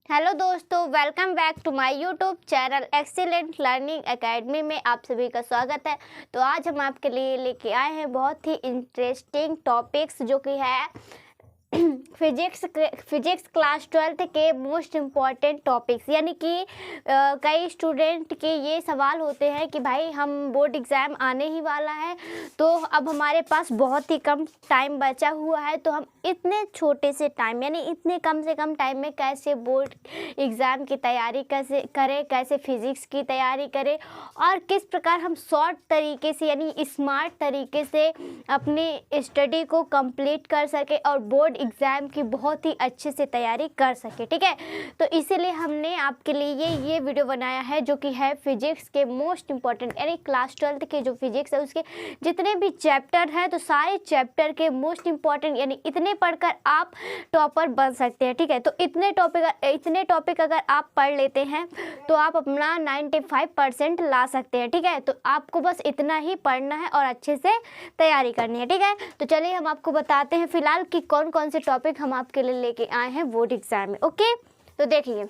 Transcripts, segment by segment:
Hello दोस्तों, welcome back to my YouTube channel excellent learning academy में आप सभी का स्वागत है। तो आज हम आपके लिए लेके आए हैं बहुत ही इंटरेस्टिंग टॉपिक्स जो कि है फिजिक्स क्लास 12th के मोस्ट इम्पॉर्टेंट टॉपिक्स। यानी कि कई स्टूडेंट के ये सवाल होते हैं कि भाई हम बोर्ड एग्ज़ाम आने ही वाला है, तो अब हमारे पास बहुत ही कम टाइम बचा हुआ है, तो हम इतने छोटे से टाइम यानी इतने कम से कम टाइम में कैसे बोर्ड एग्ज़ाम की तैयारी कैसे करें, कैसे फिज़िक्स की तैयारी करें और किस प्रकार हम शॉर्ट तरीके से यानी स्मार्ट तरीके से अपनी स्टडी को कंप्लीट कर सके और बोर्ड एग्ज़ाम की बहुत ही अच्छे से तैयारी कर सके। ठीक है, तो इसीलिए हमने आपके लिए ये वीडियो बनाया है जो कि है फिजिक्स के मोस्ट इम्पॉर्टेंट यानी क्लास 12th के जो फिजिक्स है उसके जितने भी चैप्टर हैं, तो सारे चैप्टर के मोस्ट इम्पॉर्टेंट यानी इतने पढ़कर आप टॉपर बन सकते हैं। ठीक है, तो इतने टॉपिक अगर आप पढ़ लेते हैं तो आप अपना 95% ला सकते हैं। ठीक है, तो आपको बस इतना ही पढ़ना है और अच्छे से तैयारी करनी है। ठीक है, तो चलिए हम आपको बताते हैं फिलहाल कि कौन कौन से टॉपिक हम आपके लिए लेके आए हैं बोर्ड एग्जाम में। ओके, तो देखिए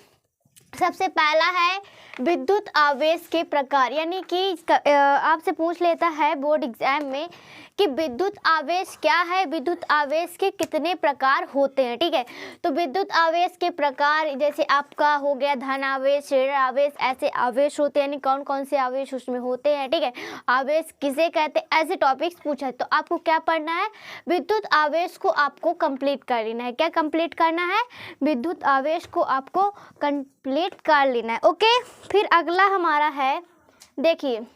सबसे पहला है विद्युत आवेश के प्रकार। यानी कि आपसे पूछ लेता है बोर्ड एग्जाम में कि विद्युत आवेश क्या है, विद्युत आवेश के कितने प्रकार होते हैं। ठीक है, तो विद्युत आवेश के प्रकार जैसे आपका हो गया धन आवेश, ऋण आवेश, ऐसे आवेश होते हैं, यानी कौन कौन से आवेश उसमें होते हैं। ठीक है, आवेश किसे कहते हैं, ऐसे टॉपिक्स पूछा है, तो आपको क्या पढ़ना है, विद्युत आवेश को आपको कंप्लीट कर लेना है। क्या कंप्लीट करना है, विद्युत आवेश को आपको कंप्लीट कर लेना है। ओके, फिर अगला हमारा है, देखिए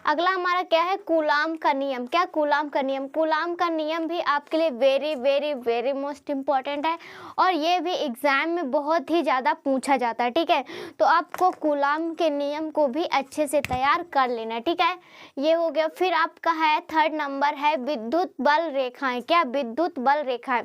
अगला हमारा क्या है, कूलाम का नियम। क्या कूलाम का नियम, कूलाम का नियम भी आपके लिए very very very most important है और ये भी एग्ज़ाम में बहुत ही ज़्यादा पूछा जाता है। ठीक है, तो आपको कूलाम के नियम को भी अच्छे से तैयार कर लेना है। ठीक है, ये हो गया। फिर आपका है थर्ड नंबर है विद्युत बल रेखाएं। क्या विद्युत बल रेखाएं,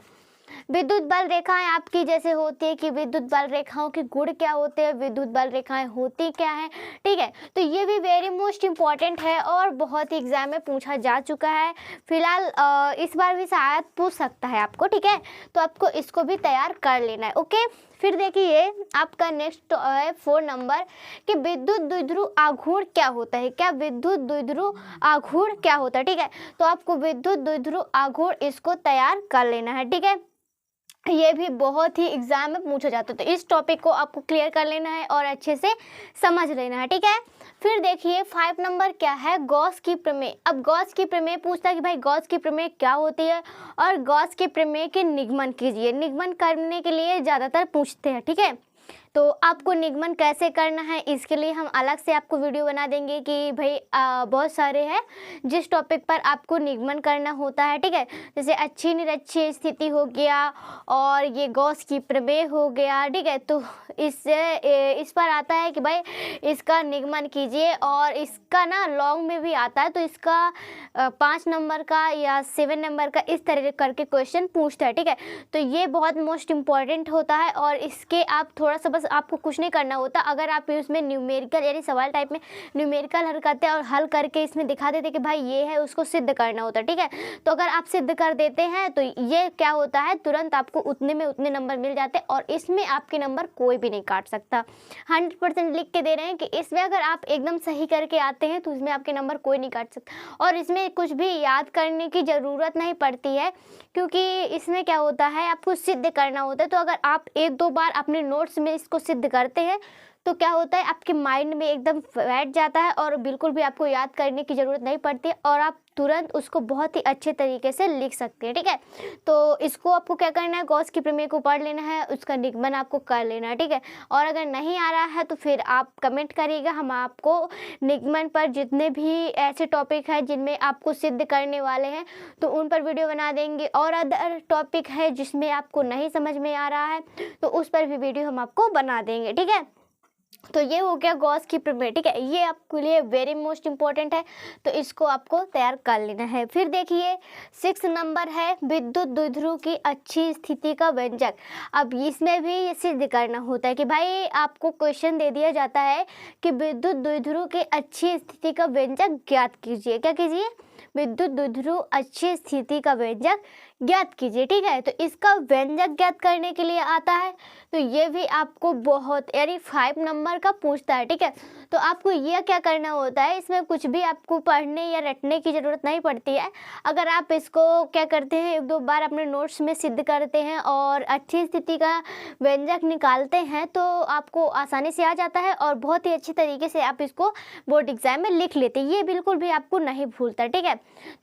विद्युत बल रेखाएं आपकी जैसे होती है कि विद्युत बल रेखाओं के गुण क्या होते हैं, विद्युत बल रेखाएं होती क्या है। ठीक है, तो ये भी वेरी मोस्ट इम्पॉर्टेंट है और बहुत ही एग्जाम में पूछा जा चुका है। फिलहाल इस बार भी शायद पूछ सकता है आपको। ठीक है, तो आपको इसको भी तैयार कर लेना है। ओके, फिर देखिए आपका नेक्स्ट है 4 नंबर कि विद्युत द्विध्रुव आघूर्ण क्या होता है। क्या विद्युत द्विध्रुव आघूर्ण क्या होता है। ठीक है, तो आपको विद्युत द्विध्रुव आघूर्ण इसको तैयार कर लेना है। ठीक है, ये भी बहुत ही एग्जाम में पूछा जाता है, तो इस टॉपिक को आपको क्लियर कर लेना है और अच्छे से समझ लेना है। ठीक है, फिर देखिए 5 नंबर क्या है, गॉस की प्रमेय। अब गॉस की प्रमेय पूछता है कि भाई गॉस की प्रमेय क्या होती है और गॉस की प्रमेय के निगमन कीजिए। निगमन करने के लिए ज़्यादातर पूछते हैं। ठीक है, तो आपको निगमन कैसे करना है इसके लिए हम अलग से आपको वीडियो बना देंगे कि भाई बहुत सारे हैं जिस टॉपिक पर आपको निगमन करना होता है। ठीक है, जैसे अच्छी निरक्षीय स्थिति हो गया और ये गॉस की प्रमेय हो गया। ठीक है, तो इस पर आता है कि भाई इसका निगमन कीजिए और इसका ना लॉन्ग में भी आता है, तो इसका 5 नंबर का या 7 नंबर का इस तरह करके क्वेश्चन पूछता है। ठीक है, तो ये बहुत मोस्ट इम्पॉर्टेंट होता है और इसके आप थोड़ा सा बस आपको कुछ नहीं करना होता। अगर आप उसमें न्यूमेरिकल यानी सवाल टाइप में न्यूमेरिकल हल करते हैं और हल करके इसमें दिखा देते कि भाई ये है, उसको सिद्ध करना होता है। ठीक है, तो अगर आप सिद्ध कर देते हैं तो ये क्या होता है, तुरंत आपको उतने में उतने नंबर मिल जाते हैं और इसमें आपके नंबर कोई भी नहीं काट सकता। 100% लिख के दे रहे हैं कि इसमें अगर आप एकदम सही करके आते हैं तो इसमें आपके नंबर कोई नहीं काट सकता और इसमें कुछ भी याद करने की ज़रूरत नहीं पड़ती है, क्योंकि इसमें क्या होता है आपको सिद्ध करना होता है। तो अगर आप 1-2 बार अपने नोट्स में इसको सिद्ध करते हैं तो क्या होता है आपके माइंड में एकदम बैठ जाता है और बिल्कुल भी आपको याद करने की ज़रूरत नहीं पड़ती और आप तुरंत उसको बहुत ही अच्छे तरीके से लिख सकते हैं। ठीक है, तो इसको आपको क्या करना है, गॉस की प्रमेय को पढ़ लेना है, उसका निगमन आपको कर लेना है। ठीक है, और अगर नहीं आ रहा है तो फिर आप कमेंट करिएगा, हम आपको निगमन पर जितने भी ऐसे टॉपिक हैं जिनमें आपको सिद्ध करने वाले हैं तो उन पर वीडियो बना देंगे और अदर टॉपिक है जिसमें आपको नहीं समझ में आ रहा है तो उस पर भी वीडियो हम आपको बना देंगे। ठीक है, तो ये हो गया गॉस की प्रमेय। ठीक है, ये आपके लिए वेरी मोस्ट इम्पॉर्टेंट है, तो इसको आपको तैयार कर लेना है। फिर देखिए 6 नंबर है विद्युत द्विध्रुव की अच्छी स्थिति का व्यंजक। अब इसमें भी ये सिद्ध करना होता है कि भाई आपको क्वेश्चन दे दिया जाता है कि विद्युत द्विध्रुव की अच्छी स्थिति का व्यंजक ज्ञात कीजिए। क्या कीजिए, विद्युत द्विध्रुव अच्छी स्थिति का व्यंजक ज्ञात कीजिए। ठीक है, तो इसका व्यंजक ज्ञात करने के लिए आता है, तो ये भी आपको बहुत यानी 5 नंबर का पूछता है। ठीक है, तो आपको यह क्या करना होता है, इसमें कुछ भी आपको पढ़ने या रटने की ज़रूरत नहीं पड़ती है। अगर आप इसको क्या करते हैं, 1-2 बार अपने नोट्स में सिद्ध करते हैं और अच्छी स्थिति का व्यंजक निकालते हैं तो आपको आसानी से आ जाता है और बहुत ही अच्छी तरीके से आप इसको बोर्ड एग्जाम में लिख लेते हैं। ये बिल्कुल भी आपको नहीं भूलता। ठीक है,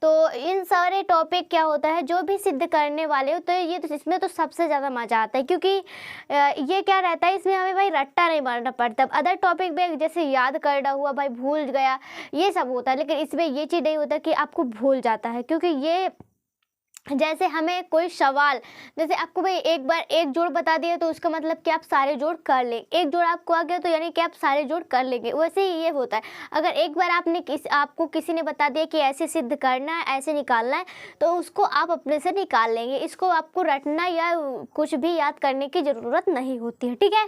तो इन सारे टॉपिक क्या होता है, जो भी सिद्ध करने वाले हो तो ये तो इसमें तो सबसे ज़्यादा मज़ा आता है, क्योंकि ये क्या रहता है, इसमें हमें भाई रट्टा नहीं मारना पड़ता। अदर टॉपिक में जैसे याद करना हुआ, भाई भूल गया, ये सब होता है, लेकिन इसमें ये चीज़ नहीं होता कि आपको भूल जाता है, क्योंकि ये जैसे हमें कोई सवाल, जैसे आपको भाई एक बार एक जोड़ बता दिया तो उसका मतलब कि आप सारे जोड़ कर ले, एक जोड़ आपको आ गया तो यानी कि आप सारे जोड़ कर लेंगे। वैसे ही ये होता है, अगर एक बार आपको किसी ने बता दिया कि ऐसे सिद्ध करना है, ऐसे निकालना है, तो उसको आप अपने से निकाल लेंगे। इसको आपको रटना या कुछ भी याद करने की ज़रूरत नहीं होती है। ठीक है,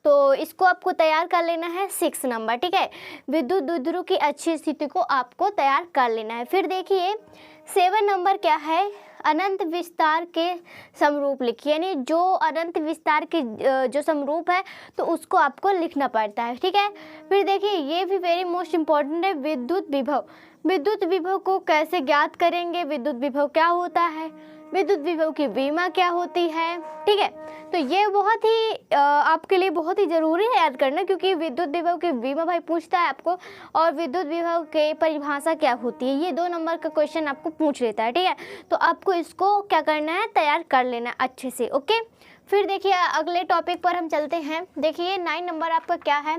तो इसको आपको तैयार कर लेना है 6 नंबर। ठीक है, विद्युत द्विध्रुव की अच्छी स्थिति को आपको तैयार कर लेना है। फिर देखिए 7 नंबर क्या है, अनंत विस्तार के समरूप लिखिए, यानी जो अनंत विस्तार के जो समरूप है तो उसको आपको लिखना पड़ता है। ठीक है, फिर देखिए ये भी वेरी मोस्ट इम्पॉर्टेंट है, विद्युत विभव। विद्युत विभव को कैसे ज्ञात करेंगे, विद्युत विभव क्या होता है, विद्युत विभव की विमा क्या होती है। ठीक है, तो ये बहुत ही आपके लिए बहुत ही ज़रूरी है याद करना, क्योंकि विद्युत विभव की विमा भाई पूछता है आपको, और विद्युत विभव के परिभाषा क्या होती है, ये 2 नंबर का क्वेश्चन आपको पूछ लेता है। ठीक है, तो आपको इसको क्या करना है, तैयार कर लेना है अच्छे से। ओके, फिर देखिए अगले टॉपिक पर हम चलते हैं। देखिए 9 नंबर आपका क्या है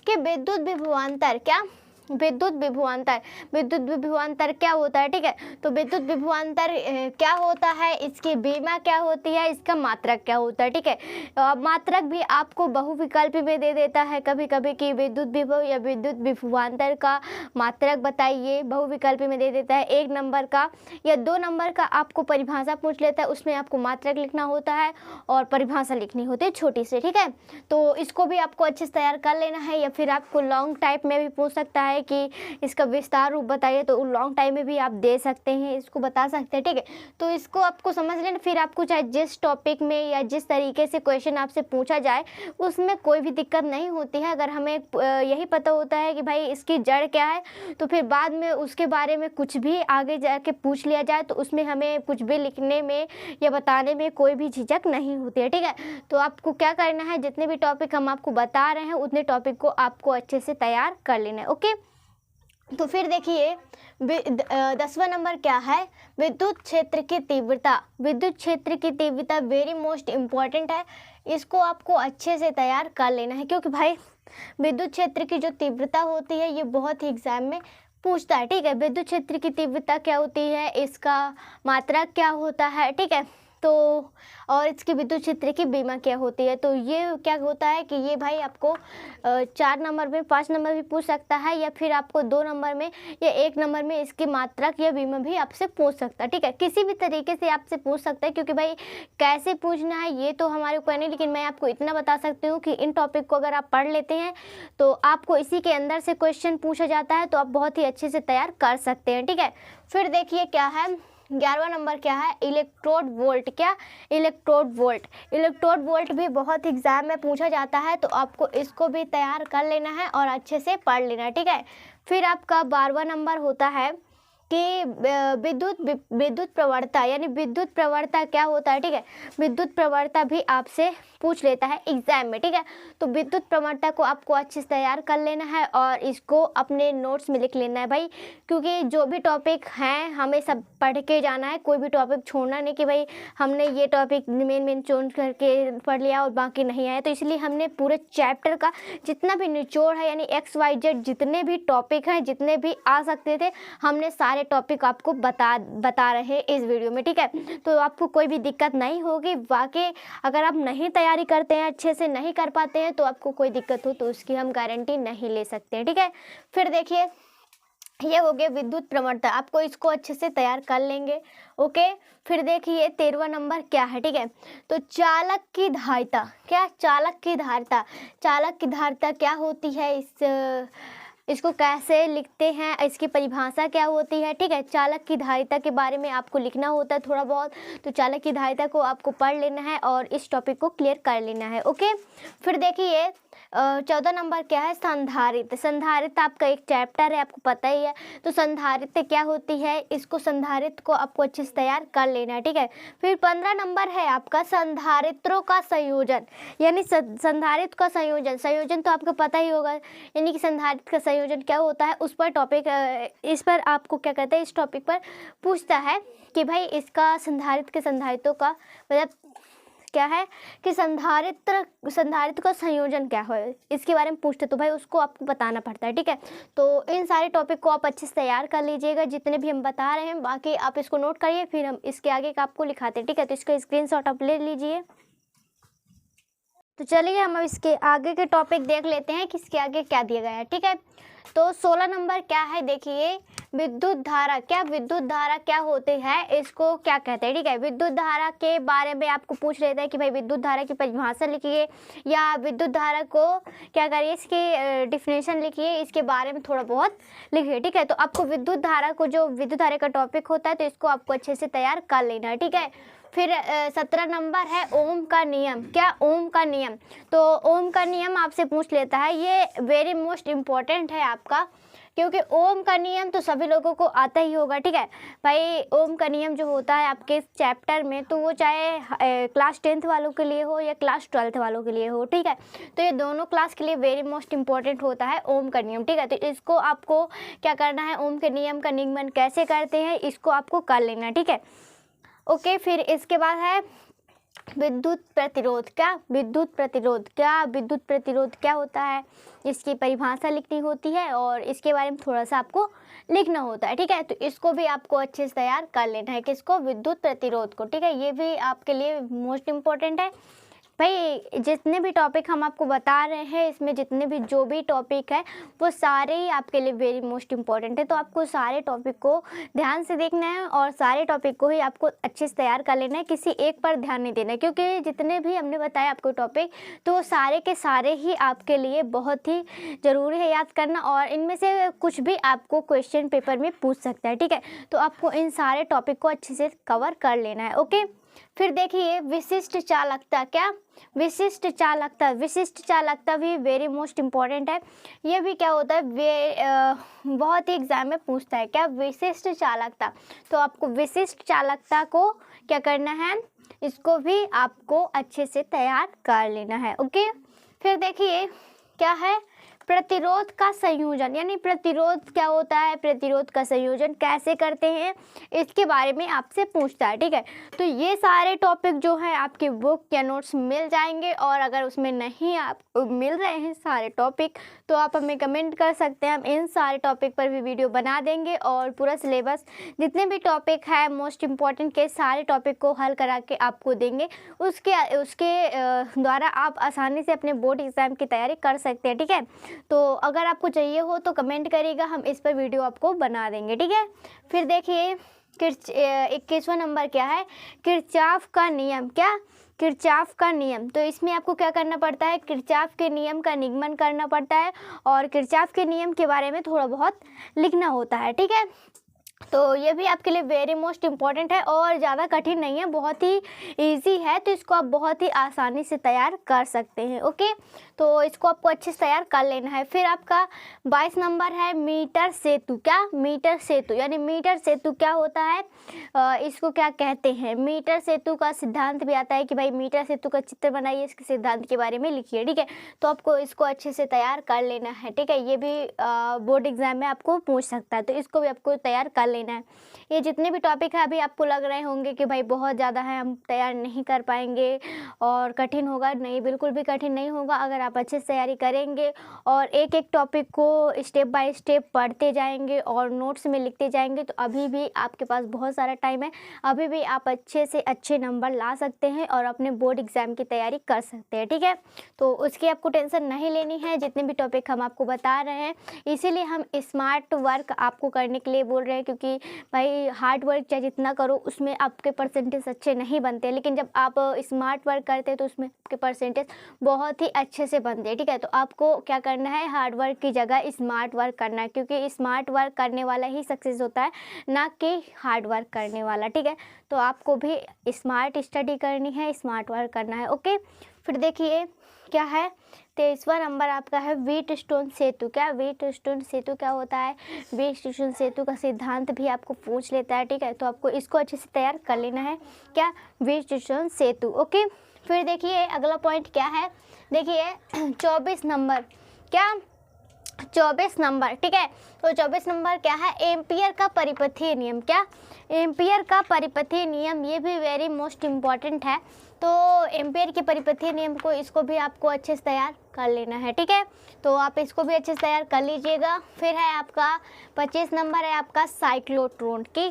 कि विद्युत विभवांतर, क्या विद्युत विभवांतर, विद्युत विभवांतर क्या होता है। ठीक है, तो विद्युत विभवांतर क्या होता है, इसकी बीमा क्या होती है, इसका मात्रक क्या होता है। ठीक है, मात्रक भी आपको बहुविकल्प में दे देता है कभी कभी कि विद्युत विभव या विद्युत विभवांतर का मात्रक बताइए, बहुविकल्प में दे देता है। 1 नंबर का या 2 नंबर का आपको परिभाषा पूछ लेता है, उसमें आपको मात्रक लिखना होता है और परिभाषा लिखनी होती है छोटी से। ठीक है, तो इसको भी आपको अच्छे से तैयार कर लेना है, या फिर आपको लॉन्ग टाइप में भी पूछ सकता है कि इसका विस्तार रूप बताइए, तो लॉन्ग टाइम में भी आप दे सकते हैं, इसको बता सकते हैं। ठीक है, तो इसको आपको समझ लेना, फिर आपको चाहे जिस टॉपिक में या जिस तरीके से क्वेश्चन आपसे पूछा जाए उसमें कोई भी दिक्कत नहीं होती है। अगर हमें यही पता होता है कि भाई इसकी जड़ क्या है, तो फिर बाद में उसके बारे में कुछ भी आगे जाके पूछ लिया जाए तो उसमें हमें कुछ भी लिखने में या बताने में कोई भी झिझक नहीं होती है। ठीक है, तो आपको क्या करना है, जितने भी टॉपिक हम आपको बता रहे हैं उतने टॉपिक को आपको अच्छे से तैयार कर लेना है। ओके, तो फिर देखिए 10वां नंबर क्या है, विद्युत क्षेत्र की तीव्रता। विद्युत क्षेत्र की तीव्रता वेरी मोस्ट इम्पॉर्टेंट है, इसको आपको अच्छे से तैयार कर लेना है, क्योंकि भाई विद्युत क्षेत्र की जो तीव्रता होती है ये बहुत ही एग्जाम में पूछता है। ठीक है, विद्युत क्षेत्र की तीव्रता क्या होती है, इसका मात्रक क्या होता है। ठीक है, तो और इसकी विद्युत क्षेत्र की बीमा क्या होती है। तो ये क्या होता है कि ये भाई आपको 4 नंबर में 5 नंबर भी पूछ सकता है, या फिर आपको 2 नंबर में या 1 नंबर में इसकी मात्रक या बीमा भी आपसे पूछ सकता है। ठीक है, किसी भी तरीके से आपसे पूछ सकता है, क्योंकि भाई कैसे पूछना है ये तो हमारे ऊपर नहीं, लेकिन मैं आपको इतना बता सकती हूँ कि इन टॉपिक को अगर आप पढ़ लेते हैं तो आपको इसी के अंदर से क्वेश्चन पूछा जाता है, तो आप बहुत ही अच्छे से तैयार कर सकते हैं। ठीक है, फिर देखिए क्या है 11वां नंबर क्या है, इलेक्ट्रोड वोल्ट। क्या, इलेक्ट्रोड वोल्ट। इलेक्ट्रोड वोल्ट भी बहुत एग्जाम में पूछा जाता है, तो आपको इसको भी तैयार कर लेना है और अच्छे से पढ़ लेना है। ठीक है, फिर आपका 12वां नंबर होता है कि विद्युत प्रवणता, यानी विद्युत प्रवणता क्या होता है। ठीक है, विद्युत प्रवणता भी आपसे पूछ लेता है एग्जाम में। ठीक है, तो विद्युत प्रवणता को आपको अच्छे से तैयार कर लेना है और इसको अपने नोट्स में लिख लेना है भाई, क्योंकि जो भी टॉपिक हैं हमें सब पढ़ के जाना है, कोई भी टॉपिक छोड़ना नहीं कि भाई हमने ये टॉपिक मेन चुन करके पढ़ लिया और बाकी नहीं आया। तो इसलिए हमने पूरे चैप्टर का जितना भी निचोड़ है, यानी XYZ जितने भी टॉपिक हैं, जितने भी आ सकते थे, हमने सारे टॉपिक आपको बता रहे हैं इस वीडियो में। ठीक है, तो आपको कोई भी दिक्कत नहीं होगी। वाकई अगर आप नहीं तैयारी करते हैं, अच्छे से नहीं कर पाते हैं, तो आपको कोई दिक्कत हो तो उसकी हम गारंटी नहीं ले सकते हैं। ठीक है, फिर देखिए ये हो गया विद्युत प्रवणता, आपको इसको अच्छे से तैयार कर लेंगे। ओके, फिर देखिए 13वां नंबर क्या है। ठीक है, तो चालक की धारिता। क्या, चालक की धारिता। चालक की धारिता क्या होती है, इस इसको कैसे लिखते हैं, इसकी परिभाषा क्या होती है, ठीक है। चालक की धारिता के बारे में आपको लिखना होता है थोड़ा बहुत, तो चालक की धारिता को आपको पढ़ लेना है और इस टॉपिक को क्लियर कर लेना है, ओके। फिर देखिए 14 नंबर क्या है, संधारित्र। संधारित्र आपका एक चैप्टर है, आपको पता ही है। तो संधारित्र क्या होती है, इसको संधारित्र को आपको अच्छे से तैयार कर लेना है, ठीक है। फिर 15 नंबर है आपका संधारित्रों का संयोजन, यानी संधारित्र का संयोजन। संयोजन तो आपको पता ही होगा, यानी कि संधारित्र का संयोजन क्या होता है, उस पर टॉपिक, इस पर आपको क्या कहते हैं, इस टॉपिक पर पूछता है कि भाई इसका संधारित्र के संधारित्रों का मतलब क्या है कि संधारित्र का संयोजन क्या है, इसके बारे में पूछते तो भाई उसको आपको बताना पड़ता है, ठीक है। तो इन सारे टॉपिक को आप अच्छे से तैयार कर लीजिएगा, जितने भी हम बता रहे हैं, बाकी आप इसको नोट करिए, फिर हम इसके आगे का आपको लिखाते हैं, ठीक है। तो इसका स्क्रीनशॉट आप ले लीजिए। तो चलिए हम अब इसके आगे के टॉपिक देख लेते हैं कि इसके आगे क्या दिया गया है, ठीक है। तो 16 नंबर क्या है, देखिए विद्युत धारा। क्या विद्युत धारा क्या होती है, इसको क्या कहते हैं, ठीक है। विद्युत धारा के बारे में आपको पूछ लेते हैं कि भाई विद्युत धारा की परिभाषा लिखिए, या विद्युत धारा को क्या करिए, इसकी डिफिनेशन लिखिए, इसके बारे में थोड़ा बहुत लिखिए, ठीक है। तो आपको विद्युत धारा को, जो विद्युत धारा का टॉपिक होता है, तो इसको आपको अच्छे से तैयार कर लेना है, ठीक है। फिर 17 नंबर है ओम का नियम। क्या ओम का नियम, तो ओम का नियम आपसे पूछ लेता है, ये वेरी मोस्ट इम्पॉर्टेंट है आपका, क्योंकि ओम का नियम तो सभी लोगों को आता ही होगा, ठीक है भाई। ओम का नियम जो होता है आपके इस चैप्टर में, तो वो चाहे क्लास 10th वालों के लिए हो या क्लास 12th वालों के लिए हो, ठीक है। तो ये दोनों क्लास के लिए वेरी मोस्ट इम्पॉर्टेंट होता है ओम का नियम, ठीक है। तो इसको आपको क्या करना है, ओम के नियम का निगमन कैसे करते हैं, इसको आपको कर लेना, ठीक है, ओके। फिर इसके बाद है विद्युत प्रतिरोध। क्या विद्युत प्रतिरोध, क्या विद्युत प्रतिरोध क्या होता है, इसकी परिभाषा लिखनी होती है और इसके बारे में थोड़ा सा आपको लिखना होता है, ठीक है। तो इसको भी आपको अच्छे से तैयार कर लेना है, किसको, विद्युत प्रतिरोध को, ठीक है। ये भी आपके लिए मोस्ट इम्पोर्टेंट है भाई। जितने भी टॉपिक हम आपको बता रहे हैं, इसमें जितने भी जो भी टॉपिक है, वो सारे ही आपके लिए वेरी मोस्ट इम्पॉर्टेंट है। तो आपको सारे टॉपिक को ध्यान से देखना है और सारे टॉपिक को ही आपको अच्छे से तैयार कर लेना है, किसी एक पर ध्यान नहीं देना है, क्योंकि जितने भी हमने बताया आपको टॉपिक, तो वो सारे के सारे ही आपके लिए बहुत ही ज़रूरी है याद करना, और इनमें से कुछ भी आपको क्वेश्चन पेपर में पूछ सकता है, ठीक है। तो आपको इन सारे टॉपिक को अच्छे से कवर कर लेना है, ओके। फिर देखिए विशिष्ट चालकता। क्या विशिष्ट चालकता, विशिष्ट चालकता भी वेरी मोस्ट इम्पॉर्टेंट है। ये भी क्या होता है, बहुत ही एग्जाम में पूछता है, क्या विशिष्ट चालकता। तो आपको विशिष्ट चालकता को क्या करना है, इसको भी आपको अच्छे से तैयार कर लेना है, ओके। फिर देखिए क्या है, प्रतिरोध का संयोजन, यानी प्रतिरोध क्या होता है, प्रतिरोध का संयोजन कैसे करते हैं, इसके बारे में आपसे पूछता है, ठीक है। तो ये सारे टॉपिक जो है आपकी बुक या नोट्स मिल जाएंगे, और अगर उसमें नहीं आपको मिल रहे हैं सारे टॉपिक, तो आप हमें कमेंट कर सकते हैं, हम इन सारे टॉपिक पर भी वीडियो बना देंगे, और पूरा सिलेबस जितने भी टॉपिक है मोस्ट इम्पॉर्टेंट के सारे टॉपिक को हल करा के आपको देंगे। उसके द्वारा आप आसानी से अपने बोर्ड एग्ज़ाम की तैयारी कर सकते हैं, ठीक है। तो अगर आपको चाहिए हो तो कमेंट करिएगा, हम इस पर वीडियो आपको बना देंगे, ठीक है। फिर देखिए 21वां नंबर क्या है, किरचॉफ का नियम। क्या किरचॉफ का नियम, तो इसमें आपको क्या करना पड़ता है, किरचॉफ के नियम का निगमन करना पड़ता है, और किरचॉफ के नियम के बारे में थोड़ा बहुत लिखना होता है, ठीक है। तो ये भी आपके लिए वेरी मोस्ट इम्पॉर्टेंट है और ज़्यादा कठिन नहीं है, बहुत ही इजी है, तो इसको आप बहुत ही आसानी से तैयार कर सकते हैं, ओके। तो इसको आपको अच्छे से तैयार कर लेना है। फिर आपका 22 नंबर है मीटर सेतु। क्या मीटर सेतु, यानी मीटर सेतु क्या होता है, इसको क्या कहते हैं, मीटर सेतु का सिद्धांत भी आता है कि भाई मीटर सेतु का चित्र बनाइए, इसके सिद्धांत के बारे में लिखिए, ठीक है। तो आपको इसको अच्छे से तैयार कर लेना है, ठीक है। ये भी बोर्ड एग्जाम में आपको पूछ सकता है, तो इसको भी आपको तैयार कर लेना है। ये जितने भी टॉपिक है, अभी आपको लग रहे होंगे कि भाई बहुत ज़्यादा है, हम तैयार नहीं कर पाएंगे और कठिन होगा, नहीं, बिल्कुल भी कठिन नहीं होगा। अगर आप अच्छे से तैयारी करेंगे और एक एक टॉपिक को स्टेप बाय स्टेप पढ़ते जाएंगे और नोट्स में लिखते जाएंगे, तो अभी भी आपके पास बहुत सारा टाइम है, अभी भी आप अच्छे से अच्छे नंबर ला सकते हैं और अपने बोर्ड एग्ज़ाम की तैयारी कर सकते हैं, ठीक है। तो उसकी आपको टेंशन नहीं लेनी है, जितने भी टॉपिक हम आपको बता रहे हैं, इसीलिए हम स्मार्ट वर्क आपको करने के लिए बोल रहे हैं, क्योंकि क्योंकि भाई हार्ड वर्क चाहे जितना करो उसमें आपके परसेंटेज अच्छे नहीं बनते, लेकिन जब आप स्मार्ट वर्क करते हैं तो उसमें आपके परसेंटेज बहुत ही अच्छे से बनते हैं। ठीक है, तो आपको क्या करना है, हार्ड वर्क की जगह स्मार्ट वर्क करना है, क्योंकि स्मार्ट वर्क करने वाला ही सक्सेस होता है, ना कि हार्ड वर्क करने वाला। ठीक है, तो आपको भी स्मार्ट स्टडी करनी है, स्मार्ट वर्क करना है। ओके, फिर देखिए क्या है, 23वां नंबर आपका है व्हीटस्टोन सेतु। क्या व्हीटस्टोन सेतु क्या होता है? व्हीटस्टोन सेतु का सिद्धांत भी आपको पूछ लेता है। ठीक है, तो आपको इसको अच्छे से तैयार कर लेना है। क्या? व्हीटस्टोन सेतु। ओके, फिर देखिए अगला पॉइंट क्या है, देखिए 24 नंबर। क्या? 24 नंबर। ठीक है, तो 24 नंबर क्या है, एम्पियर का परिपथीय नियम। क्या? एम्पियर का परिपथीय नियम, ये भी वेरी मोस्ट इम्पॉर्टेंट है। तो एम्पियर के परिपथीय नियम को, इसको भी आपको अच्छे से तैयार कर लेना है। ठीक है, तो आप इसको भी अच्छे से तैयार कर लीजिएगा। फिर है आपका 25 नंबर है आपका साइक्लोट्रॉन की।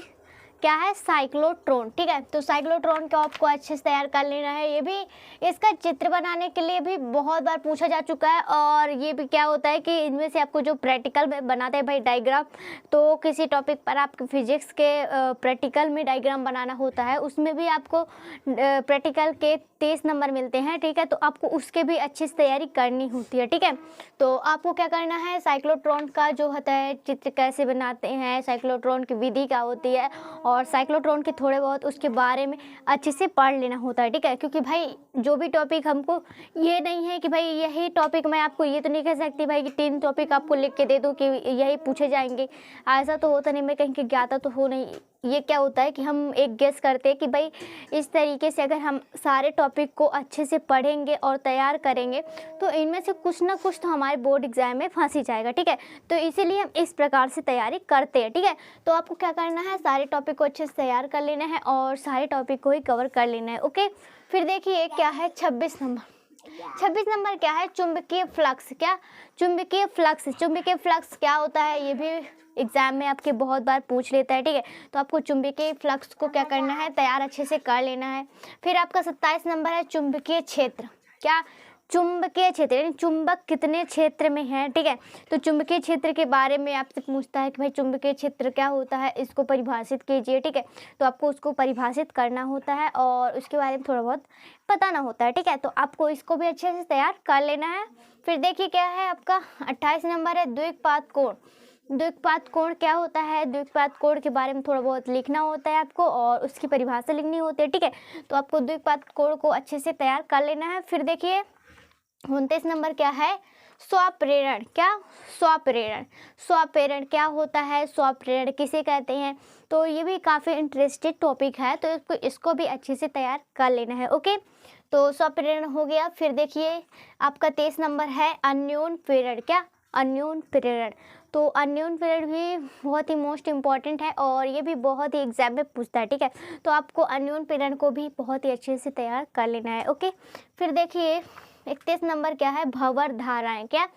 क्या है? साइक्लोट्रॉन। ठीक है, तो साइक्लोट्रॉन को आपको अच्छे से तैयार कर लेना है। ये भी, इसका चित्र बनाने के लिए भी बहुत बार पूछा जा चुका है, और ये भी क्या होता है कि इनमें से आपको जो प्रैक्टिकल में बनाते हैं भाई डायग्राम, तो किसी टॉपिक पर आपके फिजिक्स के प्रैक्टिकल में डायग्राम बनाना होता है, उसमें भी आपको प्रैक्टिकल के 23 नंबर मिलते हैं। ठीक है, तो आपको उसके भी अच्छे से तैयारी करनी होती है। ठीक है, तो आपको क्या करना है, साइक्लोट्रॉन का जो होता है चित्र कैसे बनाते हैं, साइक्लोट्रॉन की विधि क्या होती है, और साइक्लोट्रॉन के थोड़े बहुत उसके बारे में अच्छे से पढ़ लेना होता है। ठीक है, क्योंकि भाई जो भी टॉपिक, हमको ये नहीं है कि भाई यही टॉपिक, मैं आपको ये तो नहीं कह सकती भाई कि 3 टॉपिक आपको लिख के दे दूँ कि यही पूछे जाएंगे, ऐसा तो होता नहीं। मैं कहीं की ज्ञाता तो हो नहीं। ये क्या होता है कि हम एक गेस करते हैं कि भाई इस तरीके से अगर हम सारे टॉपिक को अच्छे से पढ़ेंगे और तैयार करेंगे तो इनमें से कुछ ना कुछ तो हमारे बोर्ड एग्जाम में फंस ही जाएगा। ठीक है, तो इसीलिए हम इस प्रकार से तैयारी करते हैं। ठीक है, तो आपको क्या करना है, सारे टॉपिक को अच्छे से तैयार कर लेना है और सारे टॉपिक को ही कवर कर लेना है। ओके, फिर देखिए क्या है 26 नंबर। 26 नंबर क्या है, चुंबकीय फ्लक्स। क्या? चुंबकीय फ्लक्स। चुंबकीय फ्लक्स क्या होता है, ये भी एग्जाम में आपके बहुत बार पूछ लेता है। ठीक है, तो आपको चुंबकीय फ्लक्स को क्या करना है, तैयार अच्छे से कर लेना है। फिर आपका 27 नंबर है चुंबकीय क्षेत्र। क्या? चुंबकीय क्षेत्र, यानी चुंबक कितने क्षेत्र में है। ठीक है, तो चुंबकीय क्षेत्र के बारे में आपसे पूछता है कि भाई चुंबकीय क्षेत्र क्या होता है, इसको परिभाषित कीजिए। ठीक है, तो आपको उसको परिभाषित करना होता है और उसके बारे में थोड़ा बहुत पता ना होता है। ठीक है, तो आपको इसको भी अच्छे से तैयार कर लेना है। फिर देखिए क्या है आपका 28 नंबर है द्विघात कोण। द्विघात कोण क्या होता है, द्विघात कोण के बारे में थोड़ा बहुत लिखना होता है आपको और उसकी परिभाषा लिखनी होती है। ठीक है, तो आपको द्विघात कोण को अच्छे से तैयार कर लेना है। फिर देखिए 29 नंबर क्या है, स्वप्रेरण। क्या? स्वप्रेरण। स्वप्रेरण क्या होता है, स्वप्रेरण किसे कहते हैं, तो ये भी काफ़ी इंटरेस्टेड टॉपिक है, तो इसको भी अच्छे से तैयार कर लेना है। ओके, तो स्वप्रेरण हो गया। फिर देखिए आपका 23 नंबर है अन्योन प्रेरण। क्या? अन्योन प्रेरण। तो अन्योन प्रेरण भी बहुत ही मोस्ट इम्पॉर्टेंट है और ये भी बहुत ही एग्जाम में पूछता है। ठीक है, तो आपको अन्योन प्रेरण को भी बहुत ही अच्छे से तैयार कर लेना है। ओके, फिर देखिए 31 नंबर क्या है, भंवर धाराएं। क्या?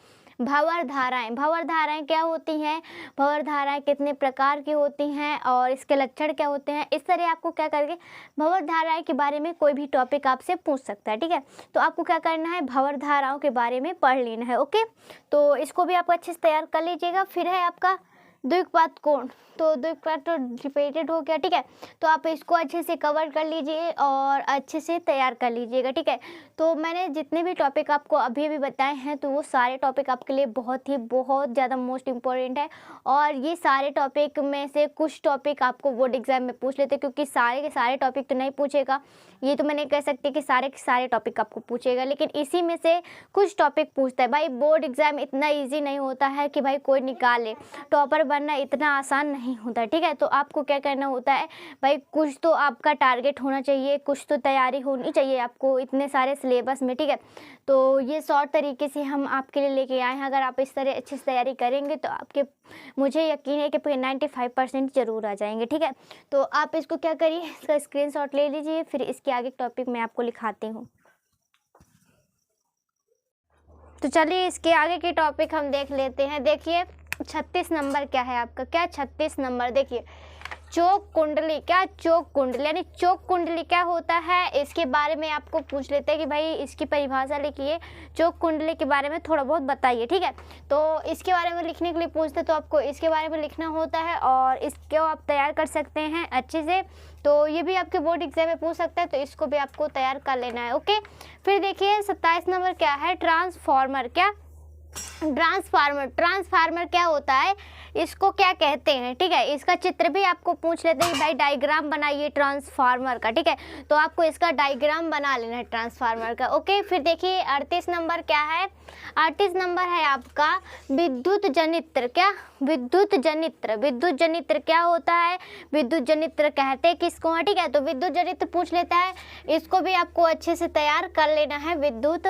भंवर धाराएं। भंवर धाराएं क्या होती हैं, भंवर धाराएं कितने प्रकार की होती हैं और इसके लक्षण क्या होते हैं, इस तरह आपको क्या करके भंवर धाराएं के बारे में कोई भी टॉपिक आपसे पूछ सकता है। ठीक है, तो आपको क्या करना है, भंवर धाराओं के बारे में पढ़ लेना है। ओके, तो इसको भी आप अच्छे से तैयार कर लीजिएगा। फिर है आपका द्विघात कोण। तो द्विघात तो रिपीटेड हो गया। ठीक है, तो आप इसको अच्छे से कवर कर लीजिए और अच्छे से तैयार कर लीजिएगा। ठीक है, तो मैंने जितने भी टॉपिक आपको अभी अभी बताए हैं तो वो सारे टॉपिक आपके लिए बहुत ज़्यादा मोस्ट इम्पोर्टेंट है और ये सारे टॉपिक में से कुछ टॉपिक आपको बोर्ड एग्जाम में पूछ लेते, क्योंकि सारे के सारे टॉपिक तो नहीं पूछेगा, ये तो मैंने कह सकती कि सारे के सारे टॉपिक आपको पूछेगा, लेकिन इसी में से कुछ टॉपिक पूछता है। भाई बोर्ड एग्जाम इतना ईजी नहीं होता है कि भाई कोई निकाले, टॉपर बनना इतना आसान नहीं होता। ठीक है, तो आपको क्या करना होता है भाई, कुछ तो आपका टारगेट होना चाहिए, कुछ तो तैयारी होनी चाहिए आपको इतने सारे सिलेबस में। ठीक है, तो ये शॉर्ट तरीके से हम आपके लिए लेके आए हैं। अगर आप इस तरह अच्छे से तैयारी करेंगे तो आपके, मुझे यकीन है कि 95% ज़रूर आ जाएंगे। ठीक है, तो आप इसको क्या करिए, इसका स्क्रीनशॉट ले लीजिए, फिर इसके आगे टॉपिक मैं आपको लिखाती हूँ। तो चलिए इसके आगे के टॉपिक हम देख लेते हैं। देखिए 36 नंबर क्या है आपका। क्या? 36 नंबर। देखिए चोक कुंडली, क्या चोक कुंडली, यानी चोक कुंडली क्या होता है, इसके बारे में आपको पूछ लेते हैं कि भाई इसकी परिभाषा लिखिए, चोक कुंडली के बारे में थोड़ा बहुत बताइए। ठीक है, तो इसके बारे में लिखने के लिए पूछते तो आपको इसके बारे में लिखना होता है और इसको आप तैयार कर सकते हैं अच्छे से। तो ये भी आपके बोर्ड एग्जाम में पूछ सकता है, तो इसको भी आपको तैयार कर लेना है। ओके, फिर देखिए 27 नंबर क्या है, ट्रांसफॉर्मर। क्या ट्रांसफार्मर, ट्रांसफार्मर क्या होता है, इसको क्या कहते हैं। ठीक है, इसका चित्र भी आपको पूछ लेते हैं भाई डायग्राम बनाइए ट्रांसफार्मर का। ठीक है, तो आपको इसका डायग्राम बना लेना है ट्रांसफार्मर का। ओके, फिर देखिए 38 नंबर क्या है, 38 नंबर है आपका विद्युत जनित्र। क्या विद्युत जनित्र, विद्युत जनित्र क्या होता है, विद्युत जनित्र कहते हैं किसको है। ठीक है, तो विद्युत जनित्र पूछ लेता है, इसको भी आपको अच्छे से तैयार कर लेना है विद्युत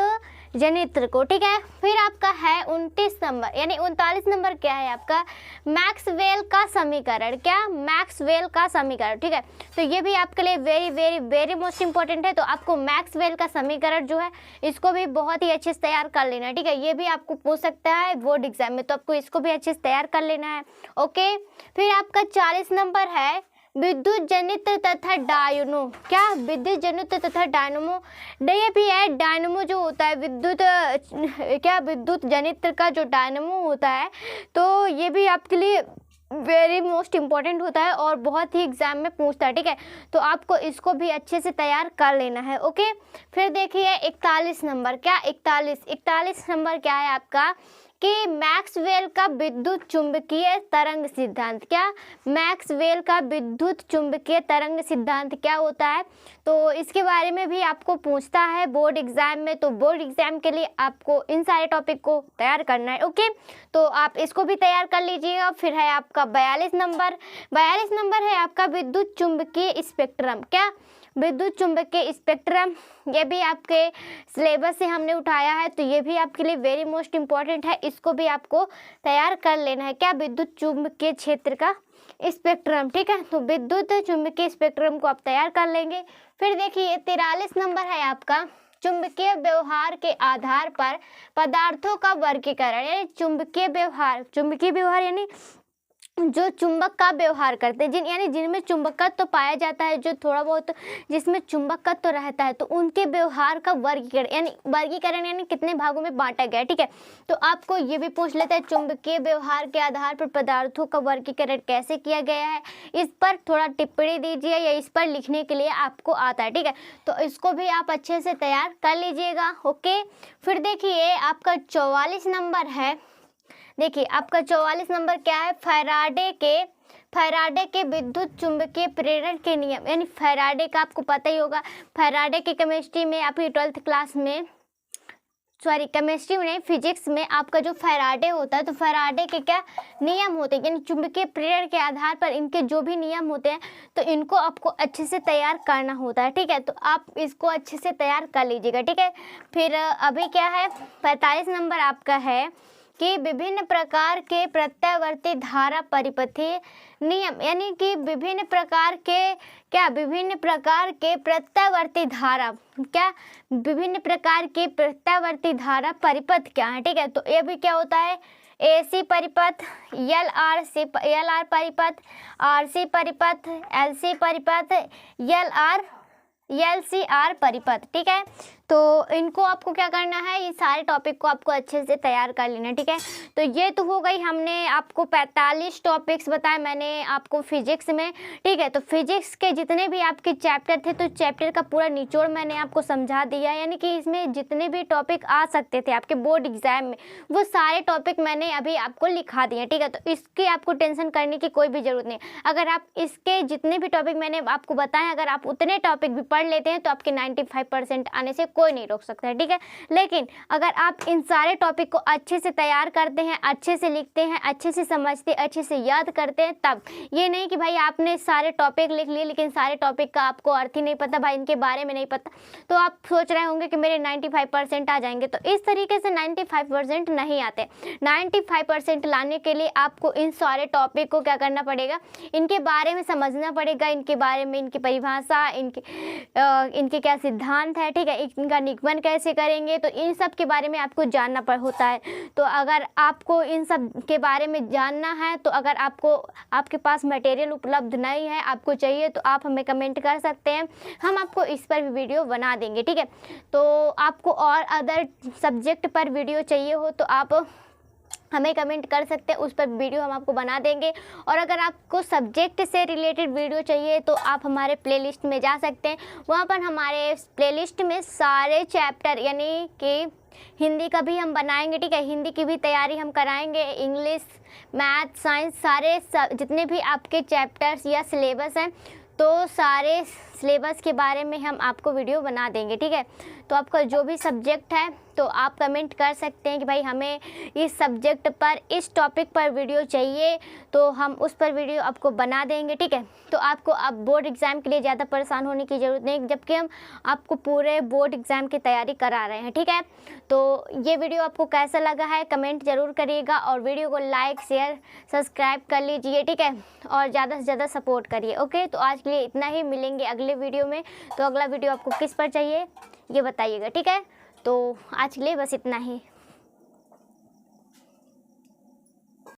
जनित्र को। ठीक है, फिर आपका है 29 नंबर, यानी 39 नंबर क्या है आपका, मैक्सवेल का समीकरण। क्या मैक्सवेल का समीकरण। ठीक है, तो ये भी आपके लिए very very very most important है। तो आपको मैक्सवेल का समीकरण जो है इसको भी बहुत ही अच्छे से तैयार कर लेना है। ठीक है, ये भी आपको पूछ सकता है बोर्ड एग्जाम में, तो आपको इसको भी अच्छे से तैयार कर लेना है। ओके, फिर आपका 40 नंबर है विद्युत जनित्र तथा डायनो। क्या विद्युत जनित्र तथा डायनमो, ये भी है डायनमो जो होता है विद्युत, क्या विद्युत जनित्र का जो डायनमो होता है, तो ये भी आपके लिए वेरी मोस्ट इम्पॉर्टेंट होता है और बहुत ही एग्जाम में पूछता है। ठीक है, तो आपको इसको भी अच्छे से तैयार कर लेना है। ओके, फिर देखिए 41 नंबर, क्या 41 नंबर क्या है आपका कि मैक्सवेल का विद्युत चुंबकीय तरंग सिद्धांत। क्या मैक्सवेल का विद्युत चुंबकीय तरंग सिद्धांत क्या होता है, तो इसके बारे में भी आपको पूछता है बोर्ड एग्जाम में। तो बोर्ड एग्जाम के लिए आपको इन सारे टॉपिक को तैयार करना है। ओके, तो आप इसको भी तैयार कर लीजिएगा। फिर है आपका 42 नंबर, 42 नंबर है आपका विद्युत चुंबकीय स्पेक्ट्रम। क्या विद्युत चुंबकीय स्पेक्ट्रम, ये भी आपके सिलेबस से हमने उठाया है, तो ये भी आपके लिए वेरी मोस्ट इम्पॉर्टेंट है, इसको भी आपको तैयार कर लेना है। क्या विद्युत चुंबकीय क्षेत्र का स्पेक्ट्रम। ठीक है, तो विद्युत चुंबकीय स्पेक्ट्रम को आप तैयार कर लेंगे। फिर देखिए 43 नंबर है आपका चुंबकीय व्यवहार के आधार पर पदार्थों का वर्गीकरण। यानी चुंबकीय व्यवहार यानी जो चुंबक का व्यवहार करते हैं, यानी जिनमें चुंबकत्व तो पाया जाता है, जो थोड़ा बहुत जिसमें चुंबकत्व तो रहता है, तो उनके व्यवहार का वर्गीकरण यानी कितने भागों में बांटा गया है। ठीक है, तो आपको ये भी पूछ लेता है चुंबकीय व्यवहार के आधार पर पदार्थों का वर्गीकरण कैसे किया गया है, इस पर थोड़ा टिप्पणी दीजिए या इस पर लिखने के लिए आपको आता है। ठीक है, तो इसको भी आप अच्छे से तैयार कर लीजिएगा। ओके, फिर देखिए आपका 44 नंबर है, देखिए आपका 44 नंबर क्या है, फैराडे के विद्युत चुंबकीय प्रेरण के नियम। यानी फैराडे का आपको पता ही होगा, फैराडे के केमिस्ट्री में आपकी 12th क्लास में, सॉरी केमिस्ट्री में नहीं फिजिक्स में, आपका जो फैराडे होता है, तो फैराडे के क्या नियम होते हैं, यानी चुंबकीय प्रेरण के आधार पर इनके जो भी नियम होते हैं, तो इनको आपको अच्छे से तैयार करना होता है। ठीक है, तो आप इसको अच्छे से तैयार कर लीजिएगा। ठीक है, फिर अभी क्या है 45 नंबर आपका है कि विभिन्न प्रकार के प्रत्यावर्ती धारा परिपथीय नियम। यानी कि विभिन्न प्रकार के प्रत्यावर्ती धारा, क्या विभिन्न प्रकार के प्रत्यावर्ती धारा परिपथ क्या है। ठीक है, तो ये भी क्या होता है, AC परिपथ, LR परिपथ, RC परिपथ, LC परिपथ, LCR परिपथ। ठीक है, तो इनको आपको क्या करना है, ये सारे टॉपिक को आपको अच्छे से तैयार कर लेना। ठीक है, तो ये तो हो गई, हमने आपको 45 टॉपिक्स बताए मैंने आपको फिजिक्स में। ठीक है, तो फिजिक्स के जितने भी आपके चैप्टर थे, तो चैप्टर का पूरा निचोड़ मैंने आपको समझा दिया, यानी कि इसमें जितने भी टॉपिक आ सकते थे आपके बोर्ड एग्जाम में, वो सारे टॉपिक मैंने अभी आपको लिखा दिए। ठीक है, तो इसकी आपको टेंशन करने की कोई भी ज़रूरत नहीं। अगर आप इसके जितने भी टॉपिक मैंने आपको बताए, अगर आप उतने टॉपिक भी पढ़ लेते हैं, तो आपके 95% आने से कोई नहीं रोक सकता है। ठीक है, लेकिन अगर आप इन सारे टॉपिक को अच्छे से तैयार करते हैं, अच्छे से लिखते हैं, अच्छे से समझते, अच्छे से याद करते हैं, तब ये नहीं कि भाई आपने सारे टॉपिक लिख लिए लेकिन सारे टॉपिक का आपको अर्थ ही नहीं पता, भाई इनके बारे में नहीं पता, तो आप सोच रहे होंगे कि मेरे 95% आ जाएंगे। तो इस तरीके से 95% नहीं आते। 95% लाने के लिए आपको इन सारे टॉपिक को क्या करना पड़ेगा, इनके बारे में समझना पड़ेगा, इनके बारे में, इनकी परिभाषा, इनके क्या सिद्धांत है। ठीक है, इनका निगमन कैसे करेंगे, तो इन सब के बारे में आपको जानना होता है। तो अगर आपको इन सब के बारे में जानना है, तो अगर आपके पास मटेरियल उपलब्ध नहीं है, आपको चाहिए, तो आप हमें कमेंट कर सकते हैं, हम आपको इस पर भी वीडियो बना देंगे, ठीक है। तो आपको और अदर सब्जेक्ट पर वीडियो चाहिए हो तो आप हमें कमेंट कर सकते हैं, उस पर वीडियो हम आपको बना देंगे। और अगर आपको सब्जेक्ट से रिलेटेड वीडियो चाहिए तो आप हमारे प्लेलिस्ट में जा सकते हैं, वहाँ पर हमारे प्लेलिस्ट में सारे चैप्टर यानी कि हिंदी का भी हम बनाएंगे, ठीक है, हिंदी की भी तैयारी हम कराएंगे, इंग्लिश, मैथ, साइंस, सारे जितने भी आपके चैप्टर्स या सिलेबस हैं, तो सारे सिलेबस के बारे में हम आपको वीडियो बना देंगे, ठीक है। तो आपका जो भी सब्जेक्ट है तो आप कमेंट कर सकते हैं कि भाई हमें इस सब्जेक्ट पर, इस टॉपिक पर वीडियो चाहिए, तो हम उस पर वीडियो आपको बना देंगे, ठीक है। तो आपको अब बोर्ड एग्ज़ाम के लिए ज़्यादा परेशान होने की ज़रूरत नहीं, जबकि हम आपको पूरे बोर्ड एग्ज़ाम की तैयारी करा रहे हैं, ठीक है। तो ये वीडियो आपको कैसा लगा है कमेंट ज़रूर करिएगा, और वीडियो को लाइक, शेयर, सब्सक्राइब कर लीजिए, ठीक है, और ज़्यादा से ज़्यादा सपोर्ट करिए। ओके, तो आज के लिए इतना ही, मिलेंगे अगले वीडियो में। तो अगला वीडियो आपको किस पर चाहिए ये बताइएगा, ठीक है। तो आज के लिए बस इतना ही।